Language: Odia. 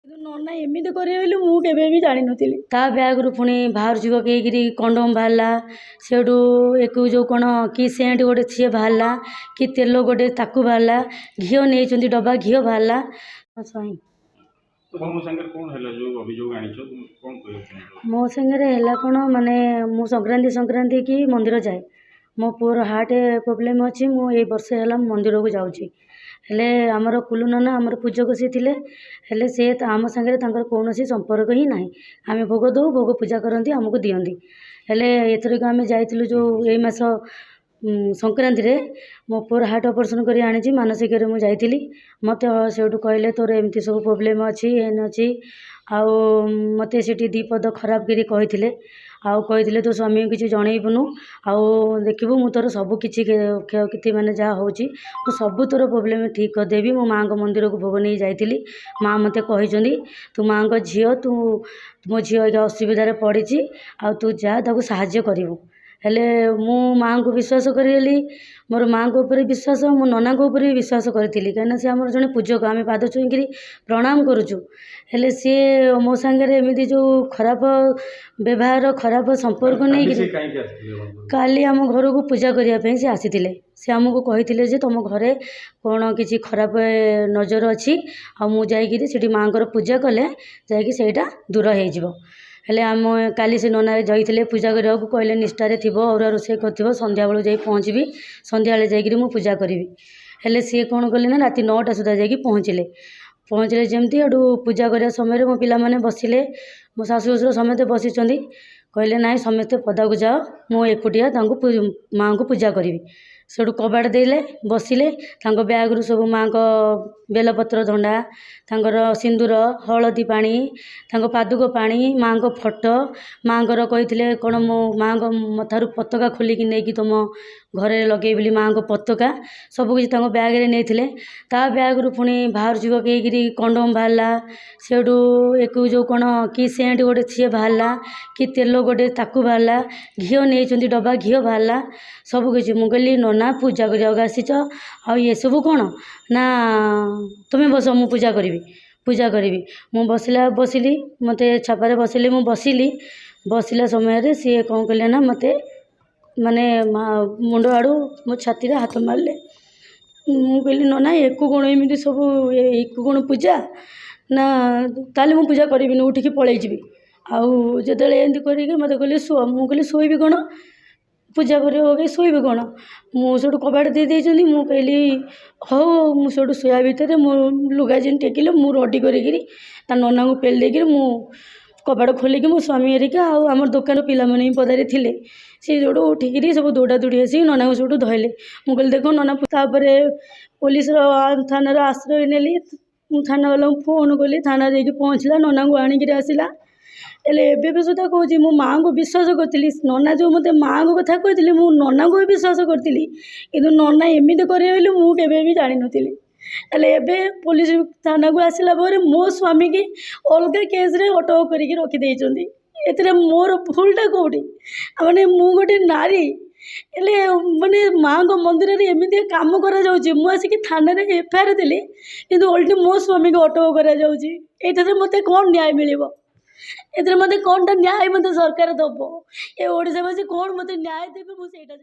ନନା ଏମିତି କରିବେ ବୋଲି ମୁଁ କେବେ ବି ଜାଣିନଥିଲି। ତା ବ୍ୟାଗ୍ରୁ ପୁଣି ବାହାରୁଛି ପକେଇକିରି କଣ୍ଡମ୍ ବାହାରିଲା, ସେଇଠୁ ଏକୁ ଯେଉଁ କ'ଣ କି ସେଣ୍ଟ ଗୋଟେ ସିଏ ବାହାରିଲା, କି ତେଲ ଗୋଟେ ତାକୁ ବାହାରିଲା, ଘିଅ ନେଇଛନ୍ତି ଡବା ଘିଅ ବାହାରିଲା। ମୋ ସାଙ୍ଗରେ ହେଲା କ'ଣ ମାନେ ମୁଁ ସଂକ୍ରାନ୍ତି କି ମନ୍ଦିର ଯାଏ। ମୋ ପୁଅର ହାର୍ଟ ପ୍ରୋବ୍ଲେମ୍ ଅଛି। ମୁଁ ଏଇ ବର୍ଷେ ହେଲା ମନ୍ଦିରକୁ ଯାଉଛି। ହେଲେ ଆମର କୁଲୁ ନନା ଆମର ପୂଜକ ସିଏ ଥିଲେ। ହେଲେ ସେ ଆମ ସାଙ୍ଗରେ ତାଙ୍କର କୌଣସି ସମ୍ପର୍କ ହିଁ ନାହିଁ। ଆମେ ଭୋଗ ଦେଉ, ଭୋଗ ପୂଜା କରନ୍ତି, ଆମକୁ ଦିଅନ୍ତି। ହେଲେ ଏଥରିକ ଆମେ ଯାଇଥିଲୁ ଯେଉଁ ଏଇ ମାସ ସଂକ୍ରାନ୍ତିରେ ମୋ ପୁଅର ହାର୍ଟ ଅପରେସନ୍ କରି ଆଣିଛି। ମାନସିକରେ ମୁଁ ଯାଇଥିଲି। ମୋତେ ସେଇଠୁ କହିଲେ ତୋର ଏମିତି ସବୁ ପ୍ରୋବ୍ଲେମ୍ ଅଛି, ଏନ୍ ଅଛି। ଆଉ ମୋତେ ସେଠି ଦୁଇ ପଦ ଖରାପ କରି କହିଥିଲେ। ଆଉ କହିଥିଲେ ତୋ ସ୍ୱାମୀକୁ କିଛି ଜଣେଇବୁନୁ, ଆଉ ଦେଖିବୁ ମୁଁ ତୋର ସବୁ କିଛି କ୍ଷୟକ୍ଷତି ମାନେ ଯାହା ହେଉଛି ମୁଁ ସବୁ ତୋର ପ୍ରୋବ୍ଲେମ୍ ଠିକ୍ କରିଦେବି। ମୁଁ ମାଆଙ୍କ ମନ୍ଦିରକୁ ଭୋଗ ନେଇ ଯାଇଥିଲି। ମାଆ ମୋତେ କହିଛନ୍ତି ତୁ ମାଆଙ୍କ ଝିଅ, ତୁ ମୋ ଝିଅ ଏଇକା ଅସୁବିଧାରେ ପଡ଼ିଛି, ଆଉ ତୁ ଯା ତାକୁ ସାହାଯ୍ୟ କରିବୁ। ହେଲେ ମୁଁ ମାଆଙ୍କୁ ବିଶ୍ୱାସ କରିଗଲି। ମୋର ମାଆଙ୍କ ଉପରେ ବିଶ୍ୱାସ, ମୁଁ ନନାଙ୍କ ଉପରେ ବି ବିଶ୍ୱାସ କରିଥିଲି। କାହିଁକିନା ସେ ଆମର ଜଣେ ପୂଜକ, ଆମେ ପାଦ ଛୁଇଁକିରି ପ୍ରଣାମ କରୁଛୁ। ହେଲେ ସିଏ ମୋ ସାଙ୍ଗରେ ଏମିତି ଯେଉଁ ଖରାପ ବ୍ୟବହାର, ଖରାପ ସମ୍ପର୍କ ନେଇକିରି କାଲି ଆମ ଘରକୁ ପୂଜା କରିବା ପାଇଁ ସେ ଆସିଥିଲେ। ସେ ଆମକୁ କହିଥିଲେ ଯେ ତୁମ ଘରେ କ'ଣ କିଛି ଖରାପ ନଜର ଅଛି, ଆଉ ମୁଁ ଯାଇକିରି ସେଠି ମାଆଙ୍କର ପୂଜା କଲେ ଯାଇକି ସେଇଟା ଦୂର ହେଇଯିବ। ହେଲେ କାଲି ସେ ନନା ଯାଇଥିଲେ ପୂଜା କରିବାକୁ, କହିଲେ ନିଷ୍ଠାରେ ଥିବ, ଅରୁଆ ରୋଷେଇ କରିଥିବ, ସନ୍ଧ୍ୟାବେଳକୁ ଯାଇ ପହଞ୍ଚିବି, ସନ୍ଧ୍ୟାବେଳେ ଯାଇକିରି ମୁଁ ପୂଜା କରିବି। ହେଲେ ସିଏ କ'ଣ କଲେ ନା ରାତି 9ଟା ସୁଦ୍ଧା ଯାଇକି ପହଞ୍ଚିଲେ ଯେମିତି। ଏଠୁ ପୂଜା କରିବା ସମୟରେ ମୋ ପିଲାମାନେ ବସିଲେ, ମୋ ଶାଶୁ ଶ୍ୱଶୁର ସମସ୍ତେ ବସିଛନ୍ତି। କହିଲେ ନାଇଁ ସମସ୍ତେ ପଦାକୁ ଯାଅ, ମୁଁ ଏକୁଟିଆ ତାଙ୍କୁ ମାଆଙ୍କୁ ପୂଜା କରିବି। ସେଠୁ କବାଟ ଦେଲେ, ବସିଲେ। ତାଙ୍କ ବ୍ୟାଗ୍ରୁ ସବୁ ମାଆଙ୍କ ବେଲପତ୍ର ଦଣ୍ଡା, ତାଙ୍କର ସିନ୍ଦୁର, ହଳଦୀ ପାଣି, ତାଙ୍କ ପାଦୁକ ପାଣି, ମାଆଙ୍କ ଫଟୋ, ମାଆଙ୍କର କହିଥିଲେ କ'ଣ ମୋ ମାଆଙ୍କ ମଥାରୁ ପତାକା ଖୋଲିକି ନେଇକି ତୁମ ଘରେ ଲଗେଇବି ବୋଲି ମାଆଙ୍କ ପତାକା ସବୁକିଛି ତାଙ୍କ ବ୍ୟାଗ୍ରେ ନେଇଥିଲେ। ତା ବ୍ୟାଗ୍ରୁ ପୁଣି ବାହାରୁଛି ପକେଇକିରି କଣ୍ଡମ୍ ବାହାରିଲା, ସେଇଠୁ ଏକୁ ଯେଉଁ କ'ଣ କି ସେଣ୍ଟ ଗୋଟେ ସିଏ ବାହାରିଲା, କି ତେଲ ଗୋଟେ ତାକୁ ବାହାରିଲା, ଘିଅ ନେଇଛନ୍ତି ଡବା ଘିଅ ବାହାରିଲା, ସବୁକିଛି। ମୁଁ କହିଲି ନନା ପୂଜା କରିବାକୁ ଆସିଛ, ଆଉ ଏସବୁ କ'ଣ ନା ତୁମେ ବସ ମୁଁ ପୂଜା କରିବି। ମୁଁ ବସିଲି, ମୋତେ ଛାପାରେ ବସିଲି, ମୁଁ ବସିଲା ସମୟରେ ସିଏ କ'ଣ କଲେ ନା ମୋତେ ମାନେ ମୁଣ୍ଡ ଆଡ଼ୁ ମୋ ଛାତିରେ ହାତ ମାରିଲେ। ମୁଁ କହିଲି ନନା ଏକୁ କ'ଣ ଏମିତି ସବୁ, ଏକୁ କ'ଣ ପୂଜା? ନା ତାହେଲେ ମୁଁ ପୂଜା କରିବିନି, ଉଠିକି ପଳେଇଯିବି। ଆଉ ଯେତେବେଳେ ଏମିତି କରିକି ମୋତେ କହିଲେ ଶୁଅ। ମୁଁ କହିଲି ଶୋଇବି କ'ଣ, ପୂଜା କରିବ କି ଶୋଇବି କ'ଣ? ମୁଁ ସେଇଠୁ କବାଟ ଦେଇଛନ୍ତି। ମୁଁ କହିଲି ହଉ। ମୁଁ ସେଇଠୁ ଶୋଇବା ଭିତରେ ମୋ ଲୁଗା ଯେମିତି ଟେକିଲେ, ମୁଁ ରଡ଼ି କରିକିରି ତା ନନାଙ୍କୁ ପେଲି ଦେଇକିରି ମୁଁ କବାଟ ଖୋଲିକି ମୋ ସ୍ୱାମୀ ହେରିକା ଆଉ ଆମର ଦୋକାନ ପିଲାମାନେ ବି ପଦାରେ ଥିଲେ, ସେ ସେଇଠୁ ଉଠିକିରି ସବୁ ଦୌଡ଼ା ଦୌଡ଼ି ଆସିକି ନନାଙ୍କୁ ସେଇଠୁ ଧଇଲେ। ମୁଁ କହିଲି ଦେଖ ନନା। ତାପରେ ପୋଲିସର ଥାନାର ଆଶ୍ରୟ ନେଲି। ମୁଁ ଥାନାବାଲାଙ୍କୁ ଫୋନ୍ କଲି, ଥାନା ଯାଇକି ପହଞ୍ଚିଲା, ନନାଙ୍କୁ ଆଣିକିରି ଆସିଲା। ହେଲେ ଏବେ ବି ସୁଦ୍ଧା କହୁଛି ମୁଁ ମାଆଙ୍କୁ ବିଶ୍ୱାସ କରିଥିଲି। ନନା ଯେଉଁ ମୋତେ ମାଆଙ୍କ କଥା କହିଥିଲେ, ମୁଁ ନନାଙ୍କୁ ବି ବିଶ୍ୱାସ କରିଥିଲି। କିନ୍ତୁ ନନା ଏମିତି କରିବେ ବୋଲି ମୁଁ କେବେ ବି ଜାଣିନଥିଲି। ହେଲେ ଏବେ ପୋଲିସ ଥାନାକୁ ଆସିଲା ପରେ ମୋ ସ୍ୱାମୀକି ଅଲଗା କେସ୍ରେ ଅଟକ କରିକି ରଖିଦେଇଛନ୍ତି। ଏଥିରେ ମୋର ଭୁଲଟା କେଉଁଠି? ମାନେ ମୁଁ ଗୋଟେ ନାରୀ, ହେଲେ ମାନେ ମାଆଙ୍କ ମନ୍ଦିରରେ ଏମିତି କାମ କରାଯାଉଛି। ମୁଁ ଆସିକି ଥାନାରେ FIR ଦେଲି, କିନ୍ତୁ ଓଲଟି ମୋ ସ୍ୱାମୀକୁ ଅଟକ କରାଯାଉଛି। ଏଇଠାରେ ମୋତେ କ'ଣ ନ୍ୟାୟ ମିଳିବ? ଏଥିରେ ମୋତେ କ'ଣଟା ନ୍ୟାୟ ମୋତେ ସରକାର ଦେବ? ଏ ଓଡ଼ିଶାବାସୀ କ'ଣ ମୋତେ ନ୍ୟାୟ ଦେବେ? ମୁଁ ସେଇଟା